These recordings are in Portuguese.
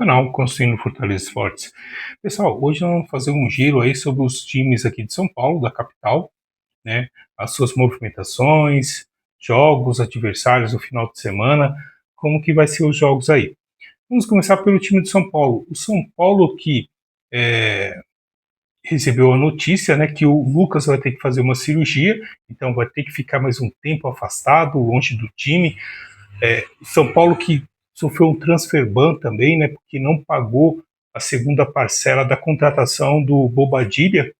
canal Construindo Fortalezas Fortes. Pessoal, hoje nós vamos fazer um giro aí sobre os times aqui de São Paulo, da capital, né? As suas movimentações, jogos, adversários no final de semana, como que vai ser os jogos aí. Vamos começar pelo time de São Paulo. O São Paulo que recebeu a notícia, né, que o Lucas vai ter que fazer uma cirurgia, então vai ter que ficar mais um tempo afastado, longe do time. São Paulo que sofreu um transfer ban também, né, porque não pagou a segunda parcela da contratação do Bobadilla,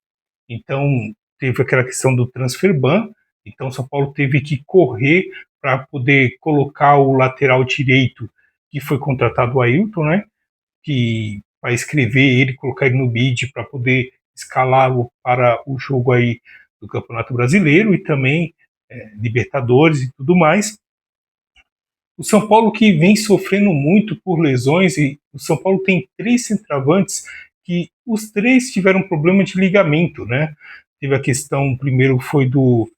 então teve aquela questão do transfer ban, então São Paulo teve que correr para poder colocar o lateral direito que foi contratado, o Ailton, né, que vai escrever ele, colocar ele no bid para poder escalá-lo para o jogo aí do Campeonato Brasileiro e também Libertadores e tudo mais. O São Paulo que vem sofrendo muito por lesões, e o São Paulo tem 3 centroavantes que os 3 tiveram problema de ligamento, né? Teve a questão, primeiro foi do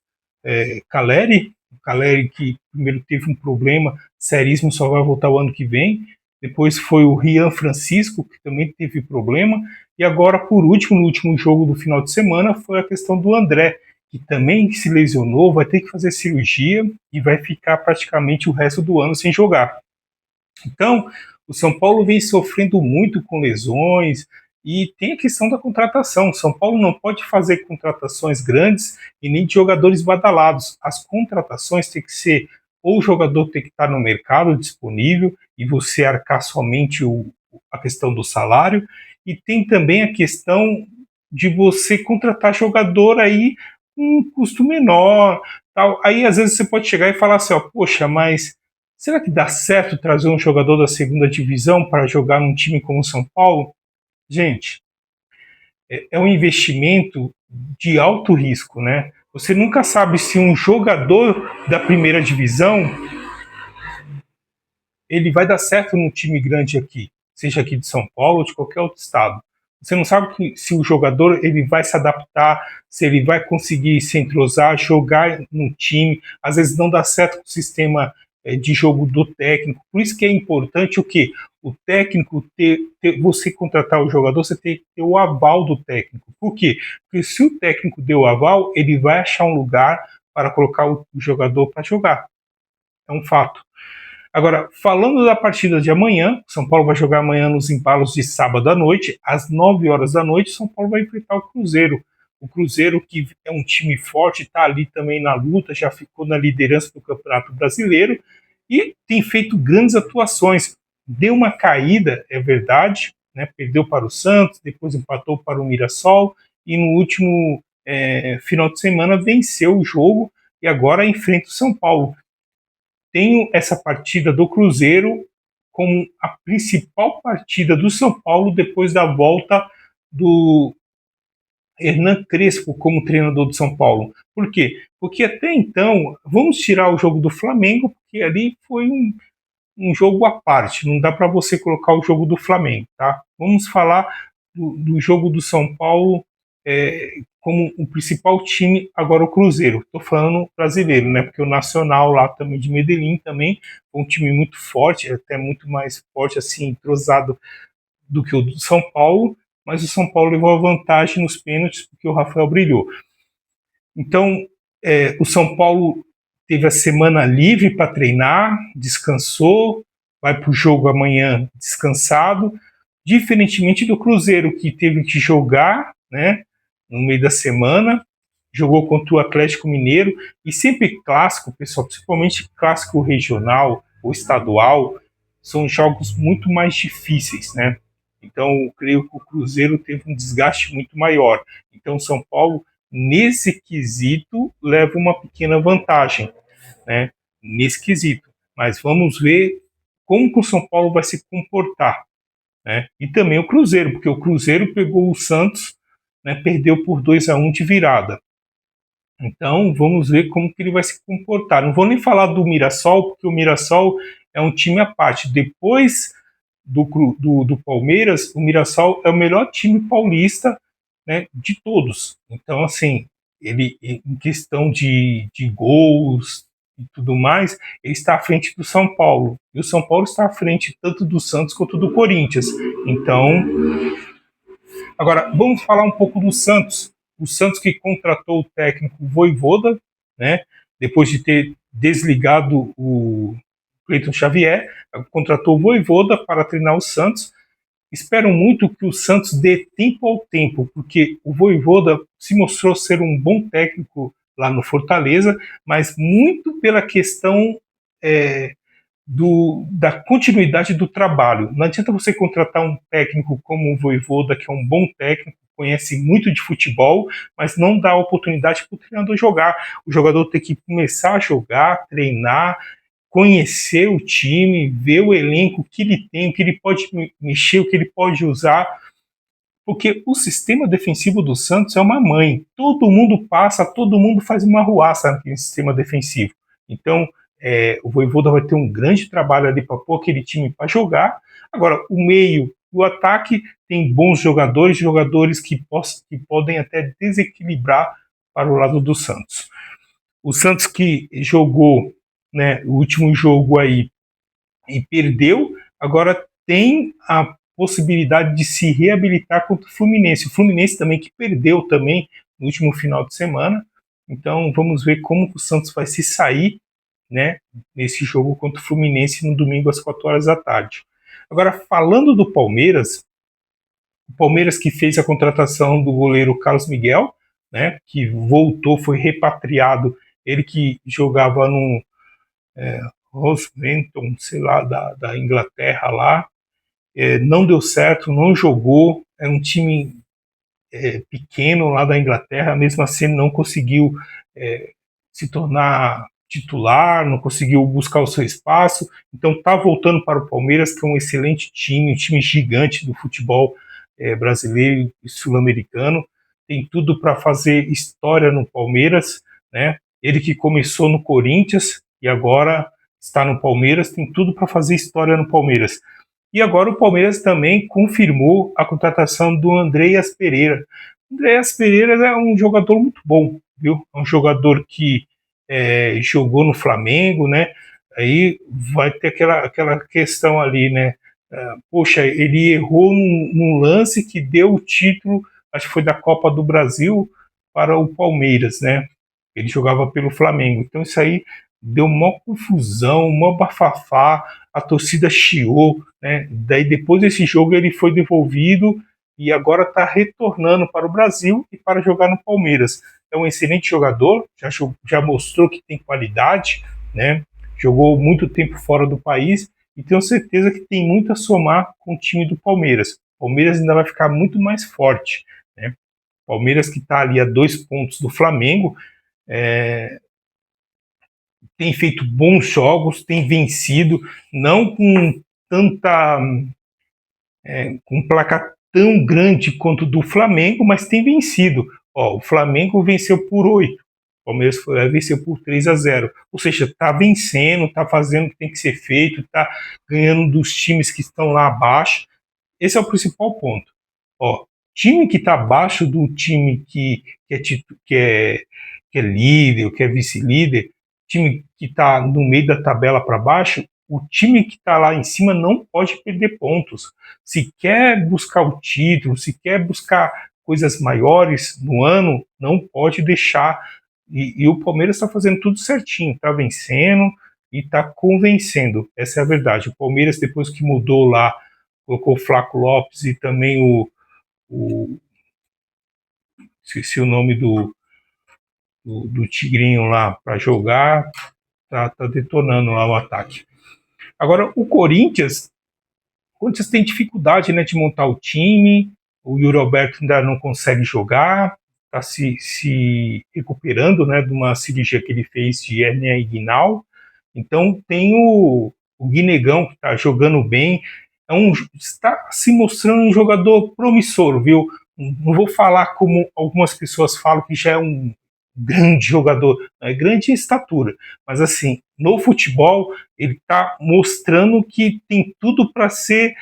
Caleri, o Caleri que primeiro teve um problema seríssimo, só vai voltar o ano que vem. Depois foi o Rian Francisco, que também teve problema. E agora, por último, no último jogo do final de semana, foi a questão do André, que também se lesionou, vai ter que fazer cirurgia e vai ficar praticamente o resto do ano sem jogar. Então, o São Paulo vem sofrendo muito com lesões e tem a questão da contratação. O São Paulo não pode fazer contratações grandes e nem de jogadores badalados. As contratações têm que ser ou o jogador tem que estar no mercado disponível e você arcar somente a questão do salário, e tem também a questão de você contratar jogador aí com um custo menor, tal. Aí às vezes você pode chegar e falar assim, ó, poxa, mas será que dá certo trazer um jogador da segunda divisão para jogar num time como o São Paulo? Gente, é um investimento de alto risco, né? Você nunca sabe se um jogador da primeira divisão ele vai dar certo num time grande aqui, seja aqui de São Paulo ou de qualquer outro estado. Você não sabe se o jogador ele vai se adaptar, se ele vai conseguir se entrosar, jogar no time. Às vezes não dá certo com o sistema de jogo do técnico. Por isso que é importante o quê? O técnico você contratar o jogador, você tem que ter o aval do técnico. Por quê? Porque se o técnico deu o aval, ele vai achar um lugar para colocar o jogador para jogar. É um fato. Agora, falando da partida de amanhã, São Paulo vai jogar amanhã nos embalos de sábado à noite, às 9 horas da noite, São Paulo vai enfrentar o Cruzeiro. O Cruzeiro, que é um time forte, está ali também na luta, já ficou na liderança do Campeonato Brasileiro e tem feito grandes atuações. Deu uma caída, é verdade, né? Perdeu para o Santos, depois empatou para o Mirassol e no último final de semana venceu o jogo e agora enfrenta o São Paulo. Tenho essa partida do Cruzeiro como a principal partida do São Paulo depois da volta do Hernan Crespo como treinador do São Paulo. Por quê? Porque até então, vamos tirar o jogo do Flamengo, porque ali foi um jogo à parte, não dá para você colocar o jogo do Flamengo, tá? Vamos falar do jogo do São Paulo como o principal time, agora o Cruzeiro. Estou falando brasileiro, né? Porque o Nacional lá também de Medellín também é um time muito forte, até muito mais forte, assim, entrosado do que o do São Paulo, mas o São Paulo levou a vantagem nos pênaltis porque o Rafael brilhou. Então, o São Paulo teve a semana livre para treinar, descansou, vai para o jogo amanhã descansado, diferentemente do Cruzeiro, que teve que jogar, né, no meio da semana, jogou contra o Atlético Mineiro, e sempre clássico, pessoal, principalmente clássico regional ou estadual, são jogos muito mais difíceis, né? Então, eu creio que o Cruzeiro teve um desgaste muito maior. Então, São Paulo, nesse quesito, leva uma pequena vantagem, né? Nesse quesito. Mas vamos ver como que o São Paulo vai se comportar, né? E também o Cruzeiro, porque o Cruzeiro pegou o Santos, né, perdeu por 2-1 de virada. Então, vamos ver como que ele vai se comportar. Não vou nem falar do Mirassol, porque o Mirassol é um time à parte. Depois do Palmeiras, o Mirassol é o melhor time paulista, né, de todos. Então, assim, ele em questão de gols, e tudo mais, ele está à frente do São Paulo. E o São Paulo está à frente tanto do Santos quanto do Corinthians. Então, agora, vamos falar um pouco do Santos. O Santos que contratou o técnico Vojvoda, né? Depois de ter desligado o Cleiton Xavier, contratou o Vojvoda para treinar o Santos. Espero muito que o Santos dê tempo ao tempo, porque o Vojvoda se mostrou ser um bom técnico lá no Fortaleza, mas muito pela questão da continuidade do trabalho. Não adianta você contratar um técnico como o Vojvoda, que é um bom técnico, conhece muito de futebol, mas não dá oportunidade para o treinador jogar. O jogador tem que começar a jogar, treinar, conhecer o time, ver o elenco, o que ele tem, o que ele pode mexer, o que ele pode usar, porque o sistema defensivo do Santos é uma mãe. Todo mundo passa, todo mundo faz uma arruaça naquele sistema defensivo. Então, o Vojvoda vai ter um grande trabalho ali para pôr aquele time para jogar. Agora, o meio e o ataque tem bons jogadores, que podem até desequilibrar para o lado do Santos. O Santos que jogou, né, o último jogo aí e perdeu, agora tem a possibilidade de se reabilitar contra o Fluminense. O Fluminense também que perdeu também no último final de semana. Então vamos ver como o Santos vai se sair, né, nesse jogo contra o Fluminense no domingo às 4 horas da tarde. Agora, falando do Palmeiras, o Palmeiras que fez a contratação do goleiro Carlos Miguel, né, que voltou, foi repatriado, ele que jogava no Rosehampton, sei lá, da Inglaterra lá, não deu certo, não jogou, é um time pequeno lá da Inglaterra, mesmo assim não conseguiu se tornar titular, não conseguiu buscar o seu espaço, então está voltando para o Palmeiras, que é um excelente time, um time gigante do futebol brasileiro e sul-americano, tem tudo para fazer história no Palmeiras, né? Ele que começou no Corinthians e agora está no Palmeiras, tem tudo para fazer história no Palmeiras. E agora o Palmeiras também confirmou a contratação do Andreas Pereira. Andreas Pereira é um jogador muito bom, viu? É um jogador que jogou no Flamengo, né? Aí vai ter aquela questão ali, né? Poxa, ele errou num lance que deu o título, acho que foi da Copa do Brasil, para o Palmeiras, né? Ele jogava pelo Flamengo. Então isso aí deu uma confusão, uma bafafá, a torcida chiou, né? Daí depois desse jogo ele foi devolvido e agora está retornando para o Brasil e para jogar no Palmeiras. É um excelente jogador, já mostrou que tem qualidade, né? Jogou muito tempo fora do país e tenho certeza que tem muito a somar com o time do Palmeiras. O Palmeiras ainda vai ficar muito mais forte, né? Palmeiras que está ali a 2 pontos do Flamengo, tem feito bons jogos, tem vencido, não com tanta com placa tão grande quanto do Flamengo, mas tem vencido. O Flamengo venceu por 8, o Palmeiras venceu por 3-0. Ou seja, está vencendo, está fazendo o que tem que ser feito, está ganhando dos times que estão lá abaixo. Esse é o principal ponto. Time que está abaixo do time que é líder, que é vice-líder, time que está no meio da tabela para baixo, o time que está lá em cima não pode perder pontos. Se quer buscar o título, se quer buscar coisas maiores no ano, não pode deixar. E o Palmeiras está fazendo tudo certinho, está vencendo e está convencendo. Essa é a verdade. O Palmeiras, depois que mudou lá, colocou o Flaco Lopes e também esqueci o nome do Tigrinho lá para jogar, tá detonando lá o ataque. Agora, o Corinthians tem dificuldade, né, de montar o time, o Yuri Alberto ainda não consegue jogar, está se recuperando, né, de uma cirurgia que ele fez de hérnia inguinal. Então tem o Guinegão, que está jogando bem, está se mostrando um jogador promissor, viu? Não vou falar como algumas pessoas falam que já é um grande jogador, não é grande em estatura, mas assim, no futebol ele está mostrando que tem tudo para ser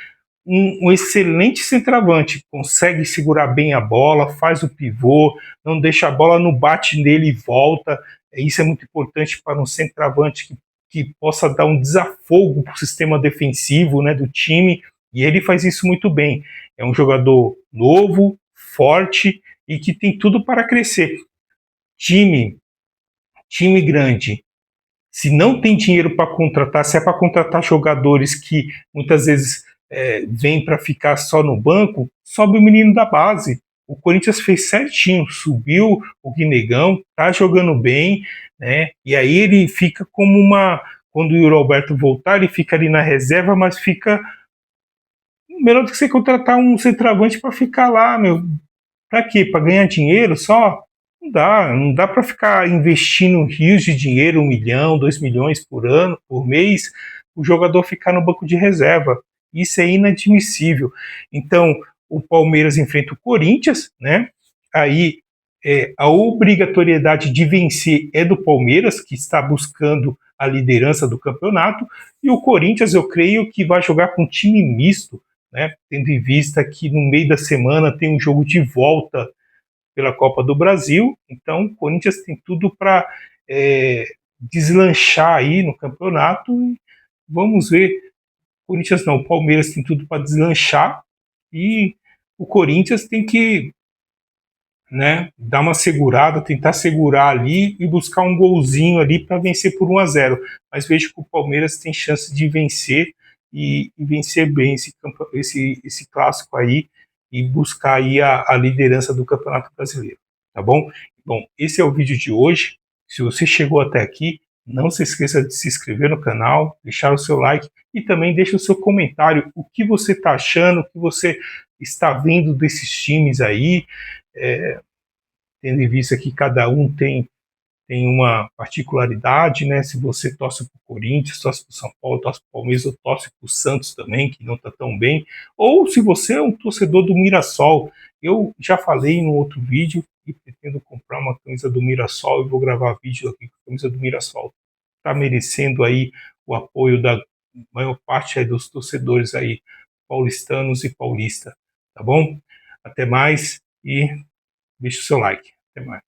um excelente centroavante, consegue segurar bem a bola, faz o pivô, não deixa a bola no bate nele e volta. Isso é muito importante para um centroavante que possa dar um desafogo para o sistema defensivo, né, do time, e ele faz isso muito bem. É um jogador novo, forte e que tem tudo para crescer. Time grande, se não tem dinheiro para contratar, se é para contratar jogadores que muitas vezes vêm para ficar só no banco, sobe o menino da base. O Corinthians fez certinho, subiu o Guinegão, tá jogando bem, né? E aí ele fica como uma. Quando o Yuri Alberto voltar, ele fica ali na reserva, mas fica melhor do que você contratar um centroavante para ficar lá, meu. Para quê? Para ganhar dinheiro só? Não dá para ficar investindo rios de dinheiro, 1 milhão, 2 milhões por ano, por mês, o jogador ficar no banco de reserva. Isso é inadmissível. Então, o Palmeiras enfrenta o Corinthians, né? Aí a obrigatoriedade de vencer é do Palmeiras, que está buscando a liderança do campeonato, e o Corinthians, eu creio que vai jogar com time misto, né? Tendo em vista que no meio da semana tem um jogo de volta pela Copa do Brasil, então o Corinthians tem tudo para deslanchar aí no campeonato. E vamos ver, Corinthians não, o Palmeiras tem tudo para deslanchar e o Corinthians tem que, né, dar uma segurada, tentar segurar ali e buscar um golzinho ali para vencer por 1-0. Mas vejo que o Palmeiras tem chance de vencer e vencer bem esse clássico aí e buscar aí a liderança do Campeonato Brasileiro, tá bom? Bom, esse é o vídeo de hoje. Se você chegou até aqui, não se esqueça de se inscrever no canal, deixar o seu like e também deixe o seu comentário, o que você está achando, o que você está vendo desses times aí, tendo em vista que cada um tem uma particularidade, né? Se você torce para o Corinthians, torce para o São Paulo, torce para o Palmeiras, ou torce para o Santos também, que não está tão bem, ou se você é um torcedor do Mirassol. Eu já falei no outro vídeo e pretendo comprar uma camisa do Mirassol e vou gravar vídeo aqui com a camisa do Mirassol. Está merecendo aí o apoio da maior parte aí dos torcedores aí paulistanos e paulista, tá bom? Até mais e deixe o seu like. Até mais.